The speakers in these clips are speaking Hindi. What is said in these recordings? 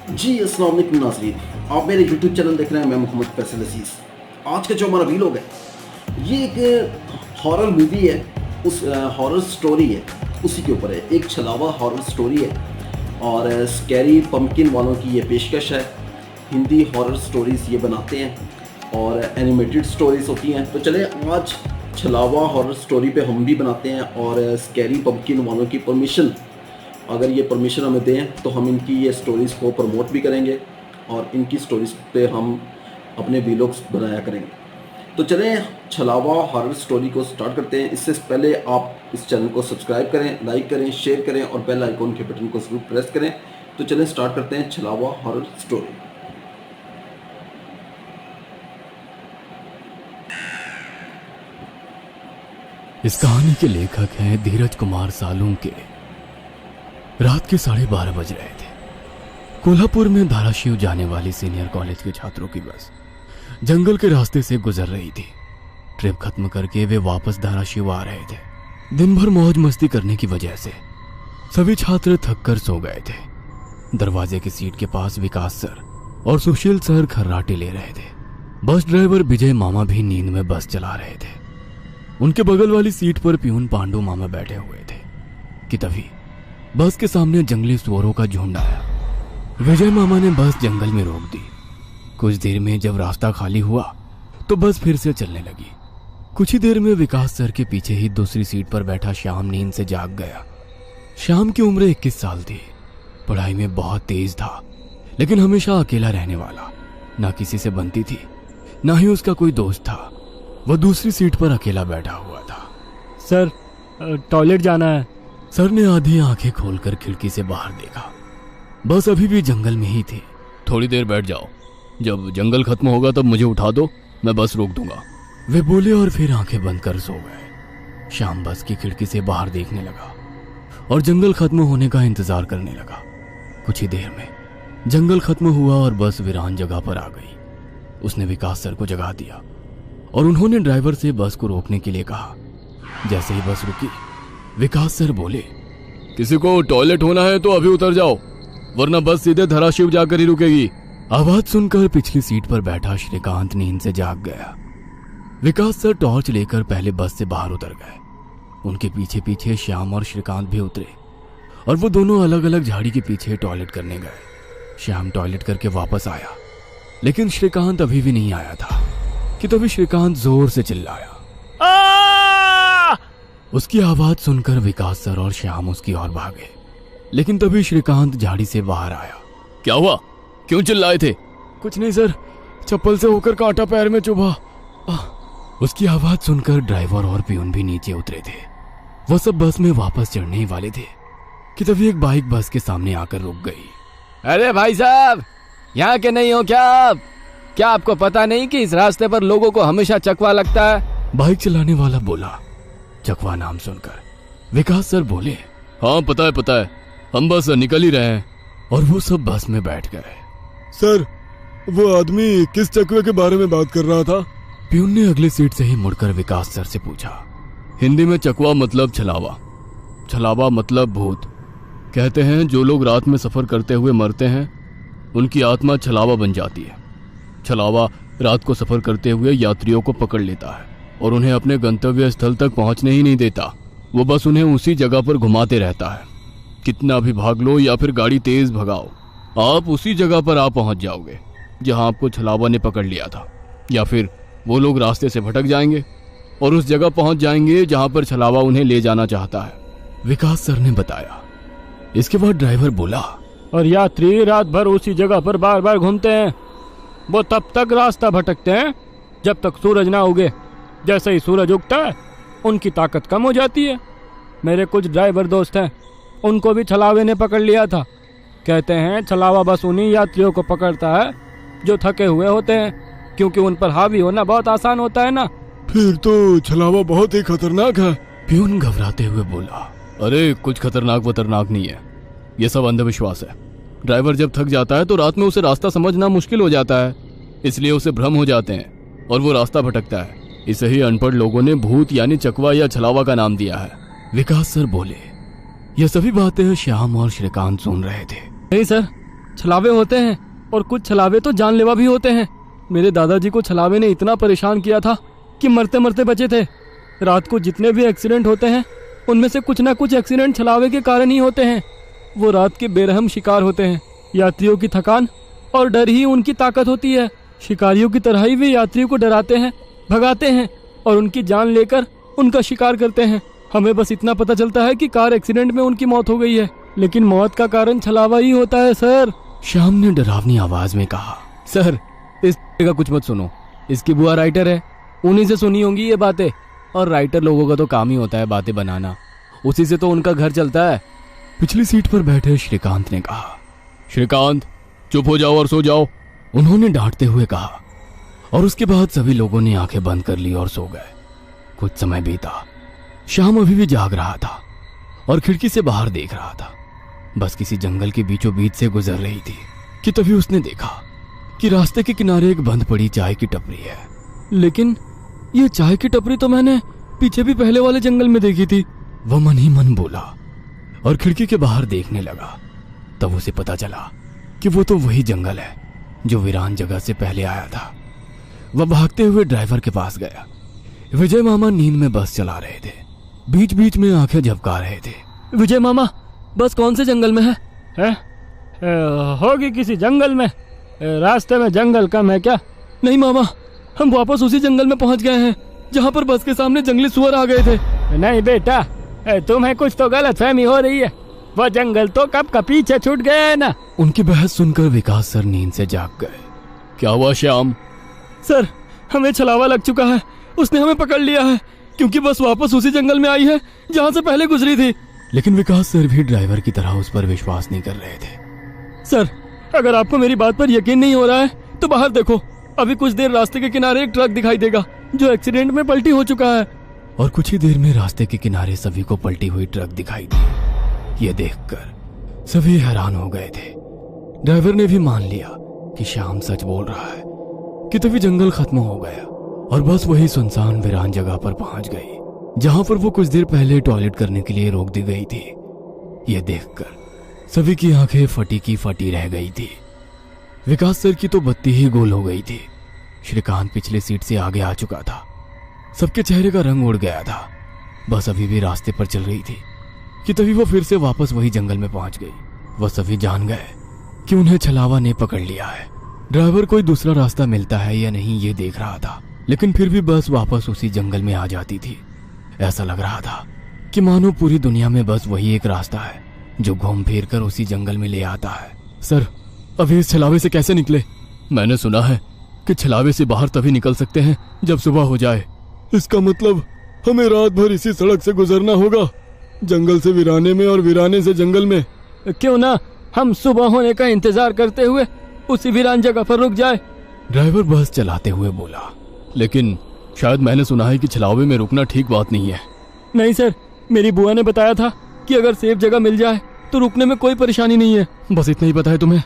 जी अस्सलाम वालेकुम नाज़रीन, आप मेरे यूट्यूब चैनल देख रहे हैं। मैं मोहम्मद फैसल अजीज़। आज का जो हमारा वीलॉग है, ये एक हॉरर मूवी है, उस हॉरर स्टोरी है, उसी के ऊपर है। एक छलावा हॉरर स्टोरी है और स्कैरी पम्पकिन वालों की ये पेशकश है। हिंदी हॉरर स्टोरीज़ ये बनाते हैं और एनिमेटेड स्टोरीज़ होती हैं। तो चले आज छलावा हॉरर स्टोरी पे हम भी बनाते हैं और स्कैरी पम्पकिन वालों की परमिशन, अगर ये परमिशन हमें दें तो हम इनकी ये स्टोरीज़ को प्रमोट भी करेंगे और इनकी स्टोरीज़ पे हम अपने वीलॉग्स बनाया करेंगे। तो चलें छलावा हॉरर स्टोरी को स्टार्ट करते हैं। इससे पहले आप इस चैनल को सब्सक्राइब करें, लाइक करें, शेयर करें और बेल आइकॉन के बटन को ज़रूर प्रेस करें। तो चलें स्टार्ट करते हैं छलावा हॉरर स्टोरी। इस कहानी के लेखक हैं धीरज कुमार सालुंके। रात के 12:30 बज रहे थे। कोल्हापुर में धाराशिव जाने वाली सीनियर कॉलेज के छात्रों की बस जंगल के रास्ते से गुजर रही थी। ट्रिप खत्म करके वे वापस धाराशिव आ रहे थे। दिन भर मौज मस्ती करने की वजह से सभी छात्र थक कर सो गए थे। दरवाजे की सीट के पास विकास सर और सुशील सर खर्राटे ले रहे थे। बस ड्राइवर विजय मामा भी नींद में बस चला रहे थे। उनके बगल वाली सीट पर प्यून पांडु मामा बैठे हुए थे कि तभी बस के सामने जंगली सुअरों का झुंड आया। विजय मामा ने बस जंगल में रोक दी। कुछ देर में जब रास्ता खाली हुआ तो बस फिर से चलने लगी। कुछ ही देर में विकास सर के पीछे ही दूसरी सीट पर बैठा श्याम नींद से जाग गया। श्याम की उम्र 21 साल थी। पढ़ाई में बहुत तेज था, लेकिन हमेशा अकेला रहने वाला। ना किसी से बनती थी, ना ही उसका कोई दोस्त था। वह दूसरी सीट पर अकेला बैठा हुआ था। सर, टॉयलेट जाना है। सर ने आधी आंखें खोलकर खिड़की से बाहर देखा। बस अभी भी जंगल में ही थी। थोड़ी देर बैठ जाओ, जब जंगल खत्म होगा तब मुझे उठा दो, मैं बस रोक दूंगा, वे बोले और फिर आंखें बंद कर सो गए। शाम बस की खिड़की से बाहर देखने लगा और जंगल खत्म होने का इंतजार करने लगा। कुछ ही देर में जंगल खत्म हुआ और बस वीरान जगह पर आ गई। उसने विकास सर को जगा दिया और उन्होंने ड्राइवर से बस को रोकने के लिए कहा। जैसे ही बस रुकी, विकास सर बोले, किसी को टॉयलेट होना है तो अभी उतर जाओ, वरना बस सीधे धाराशिव जाकर ही रुकेगी। आवाज सुनकर पिछली सीट पर बैठा श्रीकांत नींद से जाग गया। विकास सर टॉर्च लेकर पहले बस से बाहर उतर गए। उनके पीछे पीछे श्याम और श्रीकांत भी उतरे और वो दोनों अलग अलग झाड़ी के पीछे टॉयलेट करने गए। श्याम टॉयलेट करके वापस आया, लेकिन श्रीकांत अभी भी नहीं आया था कि तभी श्रीकांत जोर से चिल्लाया। उसकी आवाज सुनकर विकास सर और श्याम उसकी ओर भागे, लेकिन तभी श्रीकांत झाड़ी से बाहर आया। क्या हुआ, क्यों चिल्लाए थे? कुछ नहीं सर, चप्पल से होकर कांटा पैर में चुभा। उसकी आवाज सुनकर ड्राइवर और प्यून भी नीचे उतरे थे। वो सब बस में वापस चढ़ने ही वाले थे कि तभी एक बाइक बस के सामने आकर रुक गई। अरे भाई साहब, यहाँ के नहीं हो क्या आप? क्या आपको पता नहीं कि इस रास्ते पर लोगों को हमेशा चकवा लगता है? बाइक चलाने वाला बोला। चकवा नाम सुनकर विकास सर बोले, हाँ पता है, हम बस निकल ही रहे हैं। और वो सब बस में बैठ गए। सर, वो आदमी किस चकवे के बारे में बात कर रहा था? प्यून ने अगली सीट से ही मुड़कर विकास सर से पूछा। हिंदी में चकवा मतलब छलावा, छलावा मतलब भूत। कहते हैं जो लोग रात में सफर करते हुए मरते हैं, उनकी आत्मा छलावा बन जाती है। छलावा रात को सफर करते हुए यात्रियों को पकड़ लेता है और उन्हें अपने गंतव्य स्थल तक पहुंचने ही नहीं देता। वो बस उन्हें उसी जगह पर घुमाते रहता है। कितना भी भाग लो या फिर गाड़ी तेज भगाओ, आप उसी जगह पर आ पहुंच जाओगे जहां आपको छलावा ने पकड़ लिया था। या फिर वो लोग रास्ते से भटक जाएंगे और उस जगह पहुंच जाएंगे जहां पर छलावा उन्हें ले जाना चाहता है, विकास सर ने बताया। इसके बाद ड्राइवर बोला, और यात्री रात भर उसी जगह पर बार बार घूमते हैं। वो तब तक रास्ता भटकते हैं जब तक सूरज ना उगे। जैसे ही सूरज उगता है, उनकी ताकत कम हो जाती है। मेरे कुछ ड्राइवर दोस्त हैं, उनको भी छलावे ने पकड़ लिया था। कहते हैं छलावा बस उन्हीं यात्रियों को पकड़ता है जो थके हुए होते हैं, क्योंकि उन पर हावी होना बहुत आसान होता है ना। फिर तो छलावा बहुत ही खतरनाक है। प्यून घबराते हुए बोला, अरे कुछ खतरनाक वतरनाक नहीं है, ये सब अंधविश्वास है। ड्राइवर जब थक जाता है तो रात में उसे रास्ता समझना मुश्किल हो जाता है, इसलिए उसे भ्रम हो जाते हैं और वो रास्ता भटकता है। इसे ही अनपढ़ लोगों ने भूत यानी चकवा या छलावा का नाम दिया है, विकास सर बोले। यह सभी बातें श्याम और श्रीकांत सुन रहे थे। नहीं सर, छलावे होते हैं और कुछ छलावे तो जानलेवा भी होते हैं। मेरे दादाजी को छलावे ने इतना परेशान किया था कि मरते मरते बचे थे। रात को जितने भी एक्सीडेंट होते हैं उनमें से कुछ ना कुछ एक्सीडेंट छलावे के कारण ही होते हैं। वो रात के बेरहम शिकार होते हैं। यात्रियों की थकान और डर ही उनकी ताकत होती है। शिकारियों की तरह ही वे यात्रियों को डराते हैं, भगाते हैं और उनकी जान लेकर उनका शिकार करते हैं। हमें बस इतना पता चलता है कि कार एक्सीडेंट में उनकी मौत हो गई है, लेकिन मौत का कारण छलावा ही होता है सर। श्याम ने डरावनी आवाज में कहा। सर, इस का कुछ मत सुनो। इसकी बुआ राइटर है, उन्हीं से सुनी होंगी ये बातें। और राइटर लोगों का तो काम ही होता है बातें बनाना, उसी से तो उनका घर चलता है। पिछली सीट पर बैठे श्रीकांत ने कहा। श्रीकांत, चुप हो जाओ और सो जाओ, उन्होंने डांटते हुए कहा। और उसके बाद सभी लोगों ने आंखें बंद कर ली और सो गए। कुछ समय बीता। श्याम अभी भी जाग रहा था और खिड़की से बाहर देख रहा था। बस किसी जंगल के बीचों बीच से गुजर रही थी कि तभी उसने देखा कि रास्ते के किनारे एक बंद पड़ी चाय की टपरी है। लेकिन ये चाय की टपरी तो मैंने पीछे भी पहले वाले जंगल में देखी थी। वह मन ही मन बोला और खिड़की के बाहर देखने लगा। तब उसे पता चला कि वो तो वही जंगल है जो वीरान जगह से पहले आया था। वह भागते हुए ड्राइवर के पास गया। विजय मामा नींद में बस चला रहे थे, बीच बीच में आंखें झपका रहे थे। विजय मामा, बस कौन से जंगल में है? होगी किसी जंगल में। रास्ते में जंगल कम है क्या? नहीं मामा, हम वापस उसी जंगल में पहुंच गए हैं जहां पर बस के सामने जंगली सुअर आ गए थे। नहीं बेटा, तुम्हें कुछ तो गलतफहमी हो रही है। वो जंगल तो कब का पीछे छूट गया है ना। उनकी बहस सुनकर विकास सर नींद से जाग गए। क्या हुआ श्याम? सर, हमें छलावा लग चुका है। उसने हमें पकड़ लिया है क्योंकि बस वापस उसी जंगल में आई है जहां से पहले गुजरी थी। लेकिन विकास सर भी ड्राइवर की तरह उस पर विश्वास नहीं कर रहे थे। सर, अगर आपको मेरी बात पर यकीन नहीं हो रहा है तो बाहर देखो। अभी कुछ देर रास्ते के किनारे एक ट्रक दिखाई देगा जो एक्सीडेंट में पलटी हो चुका है। और कुछ ही देर में रास्ते के किनारे सभी को पलटी हुई ट्रक दिखाई दी। ये देखकर सभी हैरान हो गए थे। ड्राइवर ने भी मान लिया कि श्याम सच बोल रहा है कि तभी जंगल खत्म हो गया और बस वही सुनसान वीरान जगह पर पहुंच गई जहां पर वो कुछ देर पहले टॉयलेट करने के लिए रोक दी गई थी। ये देखकर सभी की आंखें फटी की फटी रह गई थी। विकास सर की तो बत्ती ही गोल हो गई थी। श्रीकांत पिछले सीट से आगे आ चुका था। सबके चेहरे का रंग उड़ गया था। बस अभी भी रास्ते पर चल रही थी कि तभी वो फिर से वापस वही जंगल में पहुंच गई। वह सभी जान गए कि उन्हें छलावा ने पकड़ लिया है। ड्राइवर कोई दूसरा रास्ता मिलता है या नहीं ये देख रहा था, लेकिन फिर भी बस वापस उसी जंगल में आ जाती थी। ऐसा लग रहा था कि मानो पूरी दुनिया में बस वही एक रास्ता है जो घूम फिर कर उसी जंगल में ले आता है। सर, अभी इस छलावे से कैसे निकले? मैंने सुना है कि छलावे से बाहर तभी निकल सकते हैं जब सुबह हो जाए। इसका मतलब हमें रात भर इसी सड़क से गुजरना होगा, जंगल से वीराने में और वीराने से जंगल में। क्यों ना हम सुबह होने का इंतजार करते हुए उसी वीरान जगह पर रुक जाए। ड्राइवर बस चलाते हुए बोला। लेकिन शायद मैंने सुना है कि छलावे में रुकना ठीक बात नहीं है। नहीं सर, मेरी बुआ ने बताया था कि अगर सेफ जगह मिल जाए तो रुकने में कोई परेशानी नहीं है। बस इतना ही पता है तुम्हें?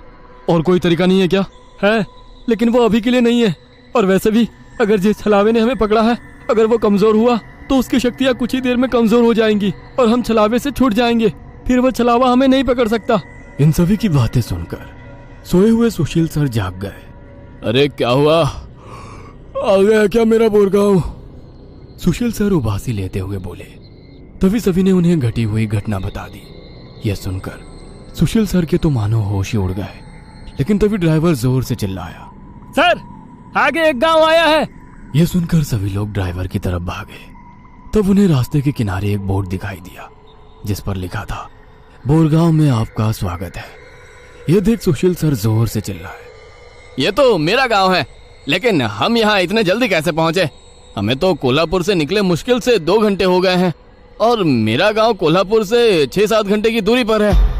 और कोई तरीका नहीं है क्या? है, लेकिन वो अभी के लिए नहीं है। और वैसे भी अगर जिस छलावे ने हमें पकड़ा है, अगर वो कमजोर हुआ तो उसकी शक्तियाँ कुछ ही देर में कमजोर हो जाएंगी और हम छलावे से छूट जाएंगे। फिर वो छलावा हमें नहीं पकड़ सकता। इन सभी की बातें सुनकर सोए हुए सुशील सर जाग गए। अरे क्या हुआ? आ गया क्या मेरा बोरगांव? सुशील सर उबासी लेते हुए बोले। तभी सभी ने उन्हें घटी हुई घटना बता दी। यह सुनकर सुशील सर के तो मानो होश ही उड़ गए। लेकिन तभी ड्राइवर जोर से चिल्लाया, सर, आगे एक गांव आया है। यह सुनकर सभी लोग ड्राइवर की तरफ भागे। तब उन्हें रास्ते के किनारे एक बोर्ड दिखाई दिया जिस पर लिखा था, बोरगांव में आपका स्वागत है। यह देख सुशील सर जोर से चिल्लाए, ये तो मेरा गांव है, लेकिन हम यहाँ इतने जल्दी कैसे पहुंचे? हमें तो कोल्हापुर से निकले मुश्किल से 2 घंटे हो गए हैं और मेरा गांव कोल्हापुर से 6-7 घंटे की दूरी पर है।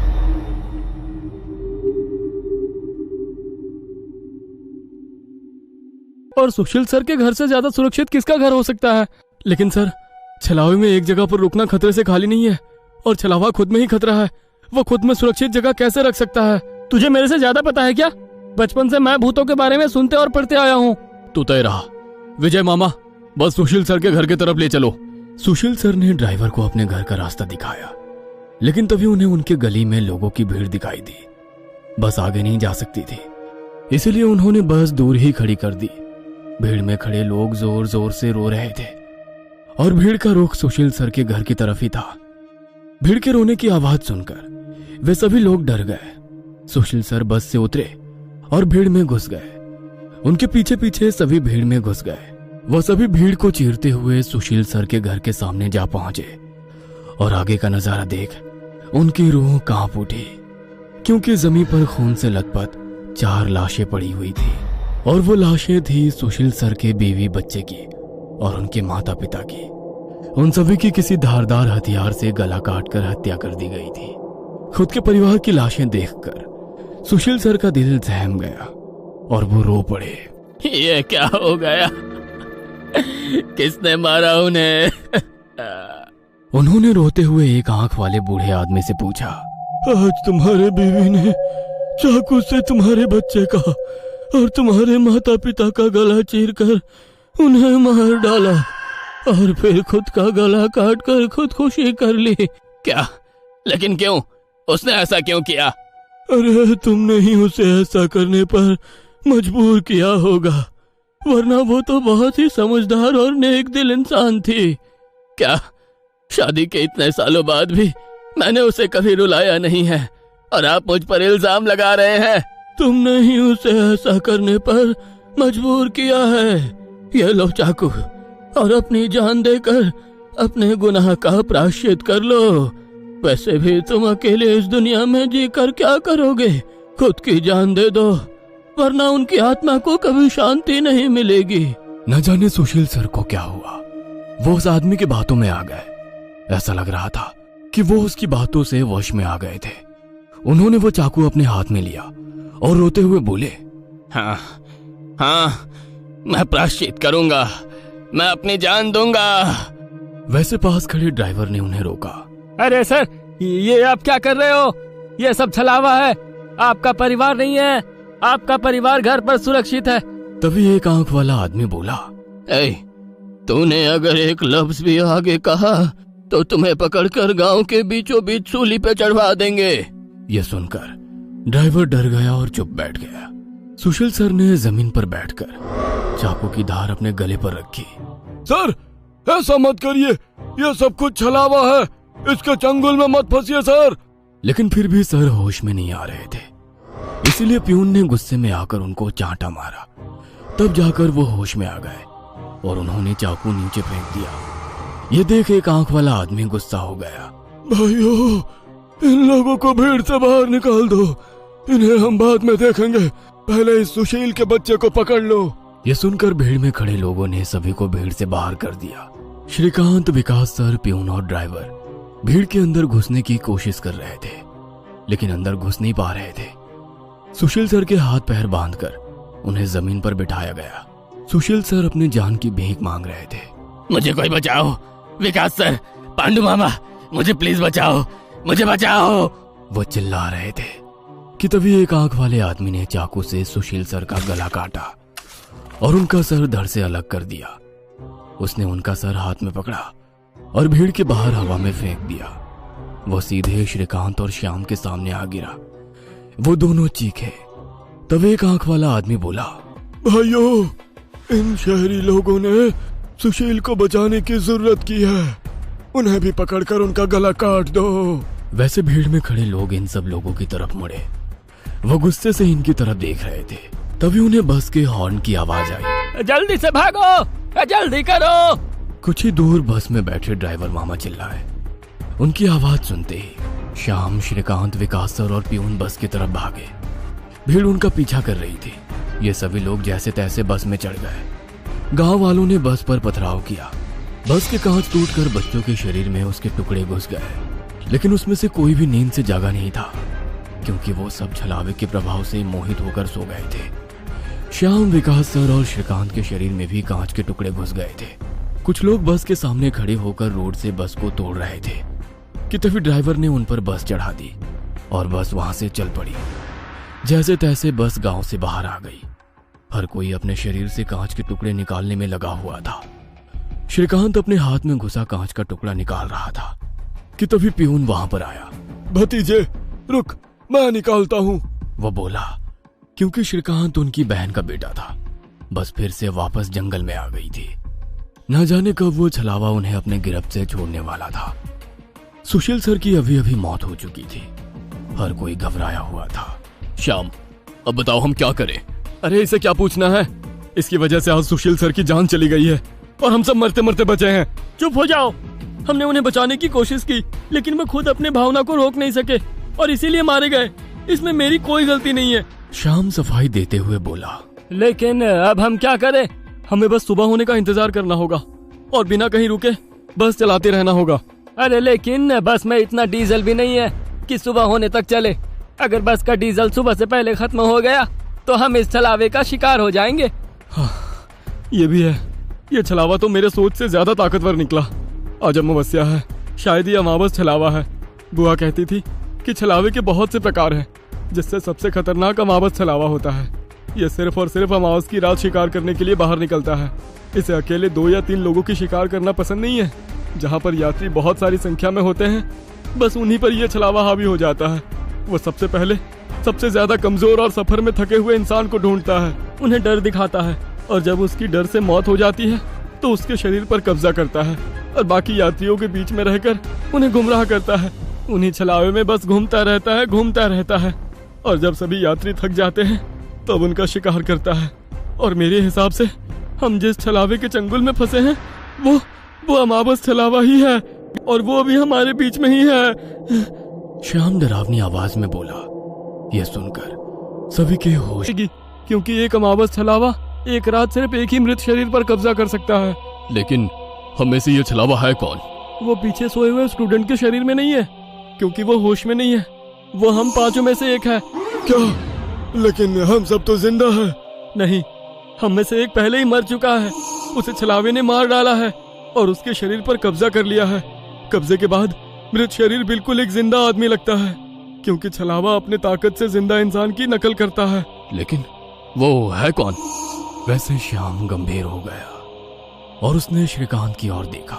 और सुशील सर के घर से ज्यादा सुरक्षित किसका घर हो सकता है? लेकिन सर, छलावे में एक जगह पर रुकना खतरे से खाली नहीं है और छलावा खुद में ही खतरा है। वो खुद में सुरक्षित जगह कैसे रख सकता है? तुझे मेरे से ज्यादा पता है क्या? बचपन से मैं भूतों के बारे में सुनते और पढ़ते आया हूँ। तू तय रहा। विजय मामा, बस सुशील सर के घर की तरफ ले चलो। सुशील सर ने ड्राइवर को अपने घर का रास्ता दिखाया, लेकिन तभी उन्हें उनके गली में लोगों की भीड़ दिखाई दी। बस आगे नहीं जा सकती थी, इसलिए उन्होंने बस दूर ही खड़ी कर दी। भीड़ में खड़े लोग जोर जोर से रो रहे थे और भीड़ का रुख सुशील सर के घर की तरफ ही था। भीड़ के रोने की आवाज सुनकर वे सभी लोग डर गए। सुशील सर बस से उतरे और भीड़ में घुस गए। उनके पीछे पीछे सभी भीड़ में घुस गए। वह सभी भीड़ को चीरते हुए सुशील सर के घर के सामने जा पहुंचे और आगे का नजारा देख उनकी रूह कांप उठी, क्योंकि जमीन पर खून से लथपथ 4 लाशें पड़ी हुई थी और वो लाशें थी सुशील सर के बीवी बच्चे की और उनके माता पिता की। उन सभी की किसी धारदार हथियार से गला काटकर हत्या कर दी गई थी। खुद के परिवार की लाशें देखकर सुशील सर का दिल सहम गया और वो रो पड़े। ये क्या हो गया? किसने मारा उन्हें? उन्होंने रोते हुए एक आंख वाले बूढ़े आदमी से पूछा, आज तुम्हारे बीवी ने चाकू से तुम्हारे बच्चे का और तुम्हारे माता पिता का गला चीरकर उन्हें मार डाला और फिर खुद का गला काट कर खुदकुशी कर ली। क्या? लेकिन क्यों? उसने ऐसा क्यों किया? अरे तुमने ही उसे ऐसा करने पर मजबूर किया होगा, वरना वो तो बहुत ही समझदार और नेक दिल इंसान थी। क्या शादी के इतने सालों बाद भी मैंने उसे कभी रुलाया नहीं है और आप मुझ पर इल्जाम लगा रहे हैं? तुमने ही उसे ऐसा करने पर मजबूर किया है। ये लो चाकू और अपनी जान देकर अपने गुनाह का प्रायश्चित कर लो। वैसे भी तुम अकेले इस दुनिया में जीकर क्या करोगे? खुद की जान दे दो, वरना उनकी आत्मा को कभी शांति नहीं मिलेगी। न जाने सुशील सर को क्या हुआ, वो उस आदमी की बातों में आ गए। ऐसा लग रहा था कि वो उसकी बातों से वश में आ गए थे। उन्होंने वो चाकू अपने हाथ में लिया और रोते हुए बोले, हाँ हाँ, मैं प्रायश्चित करूंगा, मैं अपनी जान दूंगा। वैसे पास खड़े ड्राइवर ने उन्हें रोका। अरे सर, ये आप क्या कर रहे हो? ये सब छलावा है। आपका परिवार नहीं है, आपका परिवार घर पर सुरक्षित है। तभी एक आंख वाला आदमी बोला, ए, तूने अगर एक लफ्ज भी आगे कहा तो तुम्हें पकड़कर गांव के बीचों बीच सूली पे चढ़वा देंगे। यह सुनकर ड्राइवर डर गया और चुप बैठ गया। सुशील सर ने जमीन पर बैठकर चाकू की धार अपने गले पर रखी। सर, ऐसा मत करिए, यह सब कुछ छलावा है, इसके चंगुल में मत फंसिए सर। लेकिन फिर भी सर होश में नहीं आ रहे थे, इसीलिए प्यून ने गुस्से में आकर उनको चांटा मारा। तब जाकर वो होश में आ गए और उन्होंने चाकू नीचे फेंक दिया। ये देख एक आंख वाला आदमी गुस्सा हो गया। भाइयों, इन लोगों को भीड़ से बाहर निकाल दो, इन्हें हम बाद में देखेंगे, पहले इस सुशील के बच्चे को पकड़ लो। ये सुनकर भीड़ में खड़े लोगों ने सभी को भीड़ से बाहर कर दिया। श्रीकांत, विकास सर, प्यून और ड्राइवर भीड़ के अंदर घुसने की कोशिश कर रहे थे, लेकिन अंदर घुस नहीं पा रहे थे। सुशील सर के हाथ पैर बांधकर उन्हें जमीन पर बिठाया गया। सुशील सर अपनी जान की भीख मांग रहे थे। मुझे कोई बचाओ, विकास सर, पांडु मामा, मुझे प्लीज बचाओ, मुझे बचाओ। वो चिल्ला रहे थे कि तभी एक आंख वाले आदमी ने चाकू से सुशील सर का गला काटा और उनका सर धड़ से अलग कर दिया। उसने उनका सर हाथ में पकड़ा और भीड़ के बाहर हवा में फेंक दिया। वो सीधे श्रीकांत और श्याम के सामने आ गिरा। वो दोनों चीखे। तब एक आंख वाला आदमी बोला, भाइयों, इन शहरी लोगों ने सुशील को बचाने की जरूरत की है, उन्हें भी पकड़कर उनका गला काट दो। वैसे भीड़ में खड़े लोग इन सब लोगों की तरफ मुड़े। वो गुस्से से इनकी तरफ देख रहे थे। तभी उन्हें बस के हॉर्न की आवाज आई। जल्दी से भागो, जल्दी करो। कुछ ही दूर बस में बैठे ड्राइवर मामा चिल्लाए। उनकी आवाज सुनते ही श्याम, श्रीकांत, विकास सर और प्यून बस की तरफ भागे। भीड़ उनका पीछा कर रही थी। ये सभी लोग जैसे तैसे बस में चढ़ गए। गांव वालों ने बस पर पथराव किया। बस के कांच टूटकर बच्चों के शरीर में उसके टुकड़े घुस गए, लेकिन उसमें से कोई भी नींद से जागा नहीं था, क्योंकि वो सब छलावे के प्रभाव से मोहित होकर सो गए थे। श्याम, विकास सर और श्रीकांत के शरीर में भी कांच के टुकड़े घुस गए थे। कुछ लोग बस के सामने खड़े होकर रोड से बस को तोड़ रहे थे कि तभी ड्राइवर ने उन पर बस चढ़ा दी और बस वहां से चल पड़ी। जैसे तैसे बस गांव से बाहर आ गई। हर कोई अपने शरीर से कांच के टुकड़े निकालने में लगा हुआ था। श्रीकांत अपने हाथ में घुसा कांच का टुकड़ा निकाल रहा था कि तभी प्यून वहां पर आया। भतीजे रुक, मैं निकालता हूँ। वो बोला क्योंकि श्रीकांत उनकी बहन का बेटा था, बस फिर से वापस जंगल में आ गई थी। न जाने कब वो छलावा उन्हें अपने गिरफ्त से छोड़ने वाला था। सुशील सर की अभी अभी मौत हो चुकी थी। हर कोई घबराया हुआ था। श्याम, अब बताओ हम क्या करें? अरे इसे क्या पूछना है, इसकी वजह से आज सुशील सर की जान चली गई है और हम सब मरते मरते बचे हैं। चुप हो जाओ। हमने उन्हें बचाने की कोशिश की, लेकिन वो खुद अपने भावना को रोक नहीं सके और इसीलिए मारे गए। इसमें मेरी कोई गलती नहीं है। श्याम सफाई देते हुए बोला। लेकिन अब हम क्या करें? हमें बस सुबह होने का इंतजार करना होगा और बिना कहीं रुके बस चलाते रहना होगा। अरे लेकिन बस में इतना डीजल भी नहीं है कि सुबह होने तक चले। अगर बस का डीजल सुबह से पहले खत्म हो गया तो हम इस छलावे का शिकार हो जाएंगे। ये भी है, ये छलावा तो मेरे सोच से ज्यादा ताकतवर निकला। आज अमावस्या है, शायद ये अमावस छलावा है। बुआ कहती थी कि छलावे के बहुत से प्रकार हैं, जिससे सबसे खतरनाक अमावस छलावा होता है। ये सिर्फ और सिर्फ अमावस की रात शिकार करने के लिए बाहर निकलता है। इसे अकेले 2 या 3 लोगों की शिकार करना पसंद नहीं है। जहाँ पर यात्री बहुत सारी संख्या में होते हैं, बस उन्हीं पर यह छलावा हावी हो जाता है। वो सबसे पहले सबसे ज्यादा कमजोर और सफर में थके हुए इंसान को ढूंढता है, उन्हें डर दिखाता है और जब उसकी डर से मौत हो जाती है तो उसके शरीर पर कब्जा करता है और बाकी यात्रियों के बीच में रहकर उन्हें गुमराह करता है। उन्हीं छलावे में बस घूमता रहता है और जब सभी यात्री थक जाते हैं तब उनका शिकार करता है। और मेरे हिसाब से हम जिस छलावे के चंगुल में फंसे हैं वो अमावस छलावा ही है और वो अभी हमारे बीच में ही है। श्याम डरावनी आवाज में बोला। यह सुनकर सभी के होश, क्योंकि एक अमावस छलावा एक रात सिर्फ एक ही मृत शरीर पर कब्जा कर सकता है। लेकिन हम में से ये छलावा है कौन? वो पीछे सोए हुए स्टूडेंट के शरीर में नहीं है, क्योंकि वो होश में नहीं है। वो हम 5 में से एक है। क्या? लेकिन हम सब तो जिंदा हैं। नहीं, हम में से एक पहले ही मर चुका है। उसे छलावे ने मार डाला है और उसके शरीर पर कब्जा कर लिया है। कब्जे के बाद मृत शरीर बिल्कुल एक जिंदा आदमी लगता है, क्योंकि छलावा अपने ताकत से जिंदा इंसान की नकल करता है। लेकिन वो है कौन? वैसे श्याम गंभीर हो गया और उसने श्रीकांत की ओर देखा।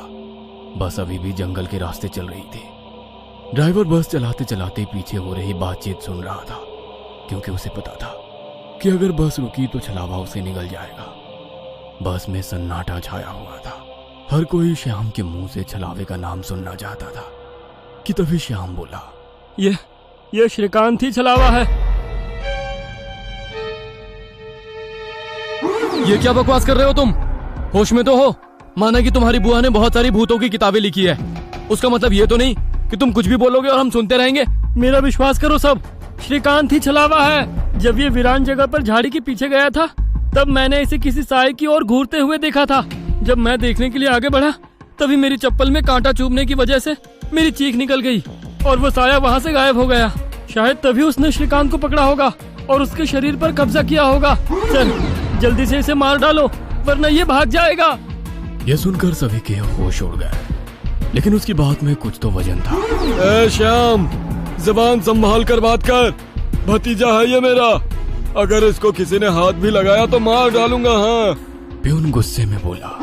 बस अभी भी जंगल के रास्ते चल रही थी। ड्राइवर बस चलाते चलाते पीछे हो रही बातचीत सुन रहा था, क्योंकि उसे पता था कि अगर बस रुकी तो छलावा उसे निगल जाएगा। बस में सन्नाटा छाया हुआ था। हर कोई श्याम के मुंह से छलावे का नाम सुनना चाहता था कि तभी श्याम बोला, ये श्रीकांत ही छलावा है। ये क्या बकवास कर रहे हो तुम? होश में तो हो? माना कि तुम्हारी बुआ ने बहुत सारी भूतों की किताबें लिखी है, उसका मतलब ये तो नहीं कि तुम कुछ भी बोलोगे और हम सुनते रहेंगे। मेरा विश्वास करो, सब श्रीकांत ही छलावा है। जब ये वीरान जगह पर झाड़ी के पीछे गया था तब मैंने इसे किसी साए की ओर घूरते हुए देखा था। जब मैं देखने के लिए आगे बढ़ा तभी मेरी चप्पल में कांटा चुभने की वजह से मेरी चीख निकल गई और वो साया वहाँ से गायब हो गया। शायद तभी उसने श्रीकांत को पकड़ा होगा और उसके शरीर पर कब्जा किया होगा। चल जल्दी से इसे मार डालो, वरना ये भाग जाएगा। यह सुनकर सभी के होश उड़ गए, लेकिन उसकी बात में कुछ तो वजन था। ए श्याम, जबान संभाल कर बात कर। भतीजा है ये मेरा, अगर इसको किसी ने हाथ भी लगाया तो मार डालूंगा। हाँ। प्यून गुस्से में बोला।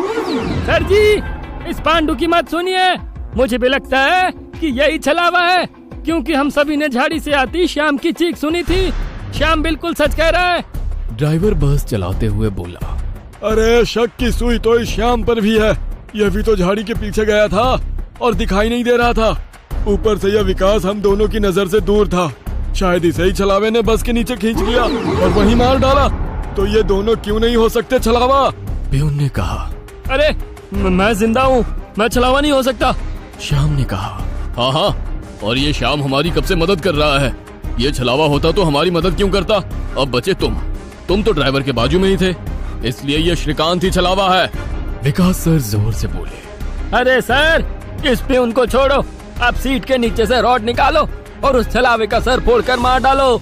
सर जी, इस पांडु की मत सुनिए। मुझे भी लगता है कि यही छलावा है, क्योंकि हम सभी ने झाड़ी से आती श्याम की चीख सुनी थी। श्याम बिल्कुल सच कह रहा है। ड्राइवर बस चलाते हुए बोला। अरे शक की सुई तो इस श्याम पर भी है। यह भी तो झाड़ी के पीछे गया था और दिखाई नहीं दे रहा था। ऊपर से यह विकास हम दोनों की नजर से दूर था। शायद इसे ही छलावे ने बस के नीचे खींच लिया और वहीं मार डाला। तो ये दोनों क्यों नहीं हो सकते छलावा? प्यून ने कहा। अरे मैं जिंदा हूँ, मैं छलावा नहीं हो सकता। श्याम ने कहा। हाँ, और ये श्याम हमारी कब से मदद कर रहा है। ये छलावा होता तो हमारी मदद क्यों करता? अब बचे तुम तो ड्राइवर के बाजू में ही थे, इसलिए ये श्रीकांत ही छलावा है। विकास सर जोर से बोले। अरे सर, इस पे उनको छोड़ो। आप सीट के नीचे से रॉड निकालो और उस छलावे का सर फोड़कर मार डालो।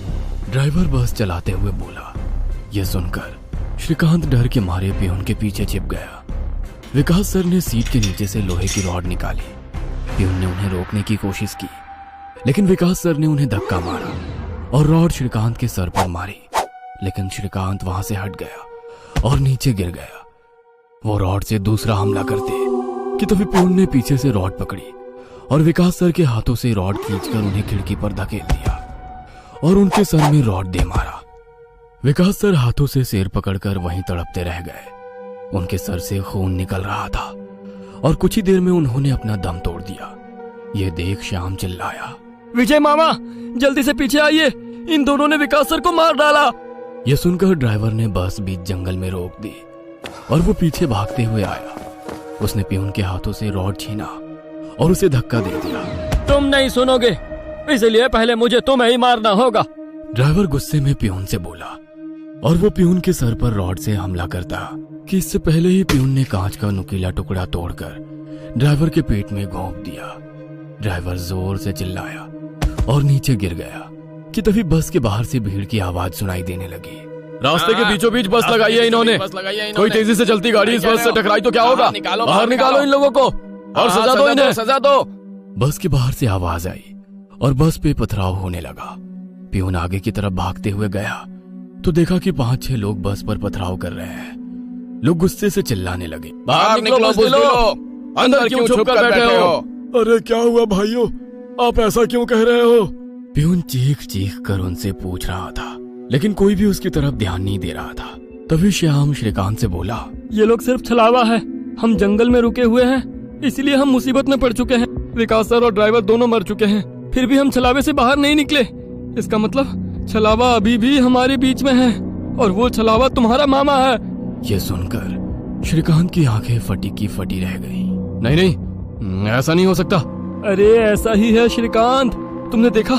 ड्राइवर बस चलाते हुए बोला। यह सुनकर श्रीकांत डर के मारे प्यून के पीछे छिप गया। विकास सर ने सीट के नीचे से लोहे की रॉड निकाली। प्यून ने उन्हें रोकने की कोशिश की, लेकिन विकास सर ने उन्हें धक्का मारा और रॉड श्रीकांत के सर पर मारी। लेकिन श्रीकांत वहां से हट गया और नीचे गिर गया। वो रॉड से दूसरा हमला करते कि तभी प्यून ने पीछे से रॉड पकड़ी और विकास सर के हाथों से रॉड खींचकर उन्हें खिड़की पर धकेल दिया और उनके सर में रॉड दे मारा। विकास सर हाथों से सिर पकड़कर वहीं तड़पते रह गए। उनके सर से खून निकल रहा था और कुछ ही देर में उन्होंने अपना दम तोड़ दिया। ये देख श्याम चिल्लाया, विजय मामा, जल्दी से पीछे आइए, इन दोनों ने विकास सर को मार डाला। यह सुनकर ड्राइवर ने बस बीच जंगल में रोक दी और वो पीछे भागते हुए आया। उसने पियून के हाथों से रॉड छीना और उसे धक्का दे दिया। तुम नहीं सुनोगे, इसलिए पहले मुझे तुम्हें ही मारना होगा। ड्राइवर गुस्से में पियून से बोला और वो पियून के सर पर रॉड से हमला करता कि इससे पहले ही पियून ने कांच का नुकीला टुकड़ा तोड़कर ड्राइवर के पेट में घोंप दिया। ड्राइवर जोर से चिल्लाया और नीचे गिर गया कि तभी बस के बाहर से भीड़ की आवाज सुनाई देने लगी। रास्ते के बीचों बीच बस लगाई है इन्होंने। कोई तेजी से चलती गाड़ी इस बस से टकराई तो क्या होगा? बाहर निकालो इन लोगों को और सजा दो इन्हें, सजा दो। बस के बाहर से आवाज आई और बस पे पथराव होने लगा। पियून आगे की तरफ भागते हुए गया तो देखा कि 5-6 लोग बस पर पथराव कर रहे हैं। लोग गुस्से से चिल्लाने लगे, बाहर निकलो बुज़दिलो, अंदर क्यों छुप कर बैठे हो? अरे क्या हुआ भाइयों, आप ऐसा क्यों कह रहे हो? पियून चीख चीख कर उनसे पूछ रहा था, लेकिन कोई भी उसकी तरफ ध्यान नहीं दे रहा था। तभी श्याम श्रीकांत से बोला, ये लोग सिर्फ छलावा है, हम जंगल में रुके हुए हैं, इसलिए हम मुसीबत में पड़ चुके हैं। विकास सर और ड्राइवर दोनों मर चुके हैं, फिर भी हम छलावे से बाहर नहीं निकले। इसका मतलब छलावा अभी भी हमारे बीच में है और वो छलावा तुम्हारा मामा है। ये सुनकर श्रीकांत की आंखें फटी की फटी रह गई। नहीं नहीं, ऐसा नहीं हो सकता। अरे ऐसा ही है श्रीकांत, तुमने देखा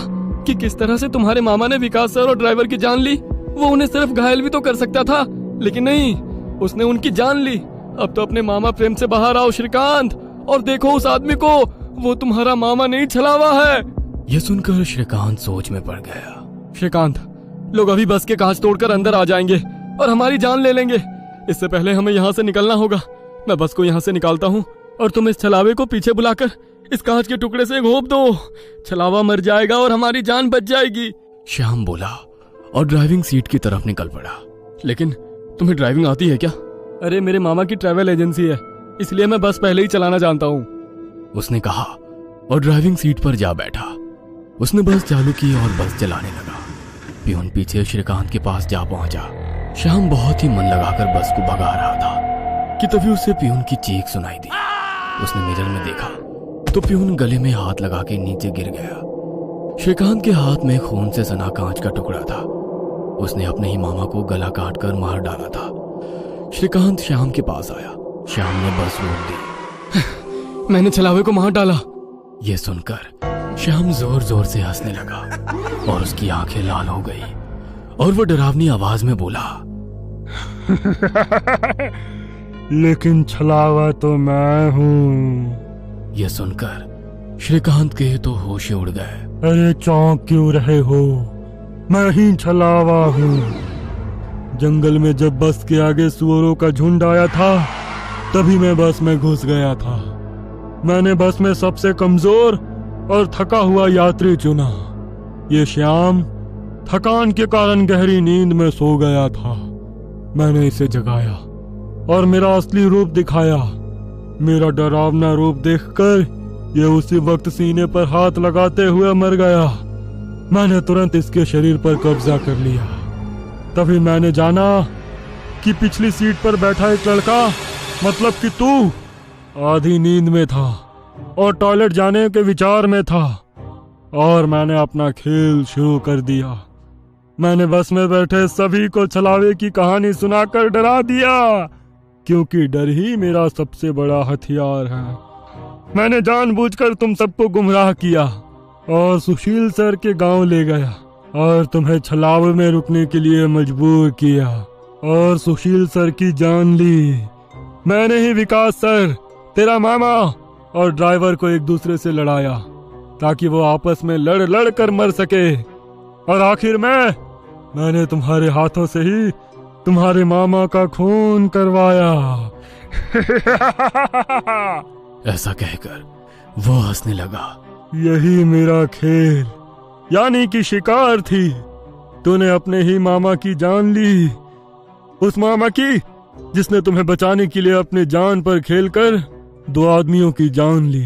कि किस तरह से तुम्हारे मामा ने विकास सर और ड्राइवर की जान ली। वो उन्हें सिर्फ घायल भी तो कर सकता था, लेकिन नहीं, उसने उनकी जान ली। अब तो अपने मामा प्रेम से बाहर आओ श्रीकांत, और देखो उस आदमी को, वो तुम्हारा मामा नहीं छलावा है। यह सुनकर श्रीकांत सोच में पड़ गया। श्रीकांत, लोग अभी बस के कांच तोड़कर अंदर आ जाएंगे और हमारी जान ले लेंगे। इससे पहले हमें यहाँ से निकलना होगा। मैं बस को यहाँ से निकालता हूँ और तुम इस छलावे को पीछे बुलाकर इस कांच के टुकड़े से घोंप दो। छलावा मर जाएगा और हमारी जान बच जाएगी। श्याम बोला और ड्राइविंग सीट की तरफ निकल पड़ा। लेकिन तुम्हें ड्राइविंग आती है क्या? अरे मेरे मामा की ट्रैवल एजेंसी है, इसलिए मैं बस पहले ही चलाना जानता हूँ, उसने कहा और ड्राइविंग सीट पर जा बैठा। उसने बस चालू की और बस चलाने लगा। पियून पीछे श्रीकांत के पास जा पहुंचा। श्याम बहुत ही मन लगाकर बस को भगा रहा था कि तभी उसे पियून की चीख सुनाई दी। उसने मिरर में देखा तो पियून गले में हाथ लगा के नीचे गिर गया। श्रीकांत के हाथ में खून से सना कांच का टुकड़ा था। उसने अपने ही मामा को गला काट कर मार डाला था। श्रीकांत श्याम के पास आया। श्याम ने बस रोक दी। मैंने छलावे को मार डाला। ये सुनकर श्याम जोर जोर से हंसने लगा और उसकी आंखें लाल हो गई और वो डरावनी आवाज में बोला, लेकिन छलावा तो मैं हूँ। यह सुनकर श्रीकांत के तो होश उड़ गए। अरे चौंक क्यों रहे हो? मैं ही छलावा हूँ। जंगल में जब बस के आगे सुअरों का झुंड आया था, तभी मैं बस में घुस गया था। मैंने बस में सबसे कमजोर और थका हुआ यात्री चुना। ये श्याम थकान के कारण गहरी नींद में सो गया था। मैंने इसे जगाया और मेरा असली रूप दिखाया। मेरा डरावना रूप देखकर ये उसी वक्त सीने पर हाथ लगाते हुए मर गया। मैंने तुरंत इसके शरीर पर कब्जा कर लिया। तभी मैंने जाना कि पिछली सीट पर बैठा एक लड़का, मतलब कि तू, आधी नींद में था और टॉयलेट जाने के विचार में था, और मैंने अपना खेल शुरू कर दिया। मैंने बस में बैठे सभी को छलावे की कहानी सुनाकर डरा दिया, क्योंकि डर ही मेरा सबसे बड़ा हथियार है। मैंने जानबूझकर तुम सबको गुमराह किया और सुशील सर के गांव ले गया और तुम्हें छलावे में रुकने के लिए मजबूर किया और सुशील सर की जान ली। मैंने ही विकास सर, तेरा मामा और ड्राइवर को एक दूसरे से लड़ाया ताकि वो आपस में लड़ कर मर सके, और आखिर मैंने तुम्हारे हाथों से ही तुम्हारे मामा का खून करवाया। ऐसा कहकर वो हंसने लगा। यही मेरा खेल, यानी कि शिकार थी। तूने अपने ही मामा की जान ली, उस मामा की जिसने तुम्हें बचाने के लिए अपने जान पर खेलकर 2 आदमियों की जान ली।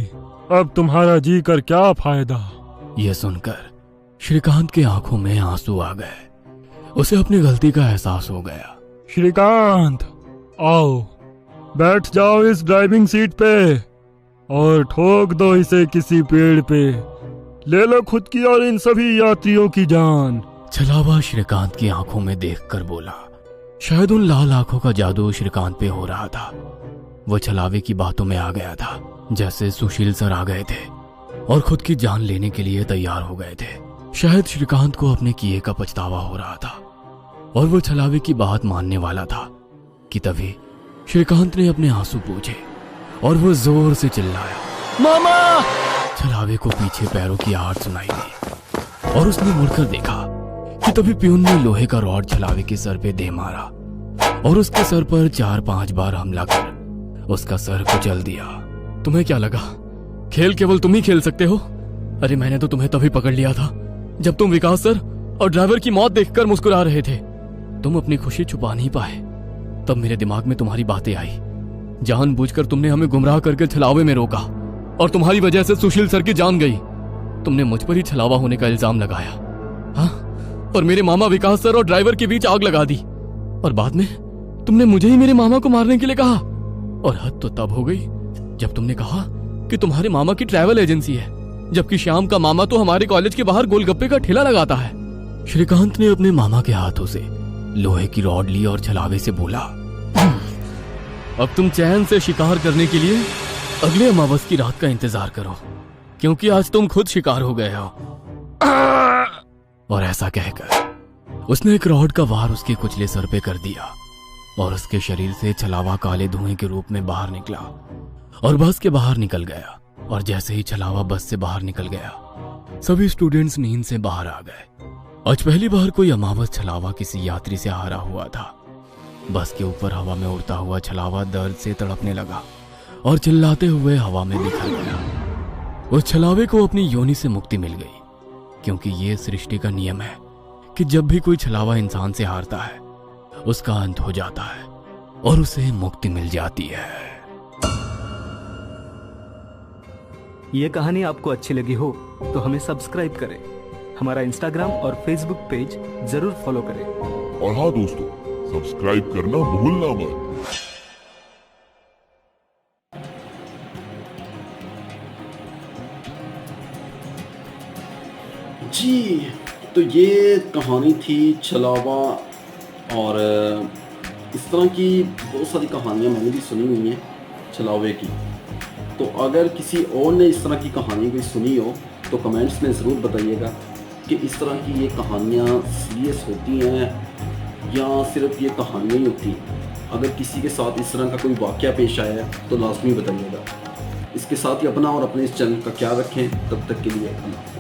अब तुम्हारा जी कर क्या फायदा? यह सुनकर श्रीकांत की आंखों में आंसू आ गए। उसे अपनी गलती का एहसास हो गया। श्रीकांत, आओ बैठ जाओ इस ड्राइविंग सीट पे और ठोक दो इसे किसी पेड़ पे। ले लो खुद की और इन सभी यात्रियों की जान। छलावा श्रीकांत की आंखों में देखकर बोला। शायद उन लाल आंखों का जादू श्रीकांत पे हो रहा था। वो छलावे की बातों में आ गया था, जैसे सुशील सर आ गए थे और खुद की जान लेने के लिए तैयार हो गए थे। शायद श्रीकांत को अपने किए का पछतावा हो रहा था और वो छलावे की बात मानने वाला था कि तभी श्रीकांत ने अपने आंसू पूछे और वो जोर से चिल्लाया, मामा। छलावे को पीछे पैरों की आहट सुनाई दी और उसने मुड़कर देखा कि तभी प्यून ने लोहे का रॉड छलावे के सर पे दे मारा और उसके सर पर 4-5 बार हमला कर उसका सर कुचल दिया। तुम्हें क्या लगा खेल केवल तुम ही खेल सकते हो? अरे मैंने तो तुम्हें तभी पकड़ लिया था जब तुम विकास सर और ड्राइवर की मौत देखकर मुस्कुरा रहे थे। तुम अपनी खुशी छुपा नहीं पाए। तब मेरे दिमाग में तुम्हारी बातें आई। जानबूझकर तुमने हमें गुमराह करके छलावे में रोका और तुम्हारी वजह से सुशील सर की जान गई। तुमने मुझ पर ही छलावा होने का इल्जाम लगाया, हाँ? और मेरे मामा विकास सर और ड्राइवर के बीच आग लगा दी और बाद में तुमने मुझे ही मेरे मामा को मारने के लिए कहा। और हद तो तब हो गई जब तुमने कहा कि तुम्हारे मामा की ट्रैवल एजेंसी है, जबकि श्याम का मामा तो हमारे कॉलेज के बाहर गोलगप्पे का ठेला लगाता है। श्रीकांत ने अपने मामा के हाथों से लोहे की रॉड ली और छलावे से बोला, अब तुम चैन से शिकार करने के लिए अगले अमावस की रात का इंतजार करो, क्योंकि आज तुम खुद शिकार हो गए हो। और ऐसा कहकर उसने एक रॉड का वार उसके कुचले सर पे कर दिया और उसके शरीर से छलावा काले धुएं के रूप में बाहर निकला और बस के बाहर निकल गया। और जैसे ही छलावा बस से बाहर निकल गया, सभी स्टूडेंट्स नींद से बाहर आ गए। आज पहली बार कोई अमावस छलावा किसी यात्री से हारा हुआ था। बस के ऊपर हवा में उड़ता हुआ छलावा दर्द से तड़पने लगा और चिल्लाते हुए हवा में बिखर गया। उस छलावे को अपनी योनि से मुक्ति मिल गई, क्योंकि ये सृष्टि का नियम है कि जब भी कोई छलावा इंसान से हारता है, उसका अंत हो जाता है और उसे मुक्ति मिल जाती है। ये कहानी आपको अच्छी लगी हो तो हमें सब्सक्राइब करें, हमारा इंस्टाग्राम और फेसबुक पेज जरूर फॉलो करें। और हाँ दोस्तों, सब्सक्राइब करना भूलना मत। जी, तो ये कहानी थी छलावा। और इस तरह की बहुत सारी कहानियाँ मैंने भी सुनी हुई हैं छलावे की। तो अगर किसी और ने इस तरह की कहानी कोई सुनी हो तो कमेंट्स में ज़रूर बताइएगा कि इस तरह की ये कहानियाँ सीरियस होती हैं या सिर्फ ये कहानियाँ ही होती हैं। अगर किसी के साथ इस तरह का कोई वाक़या पेश आया है तो लाजमी बताइएगा। इसके साथ ही अपना और अपने इस चैनल का ख्याल रखें। तब तक के लिए अल्लाह।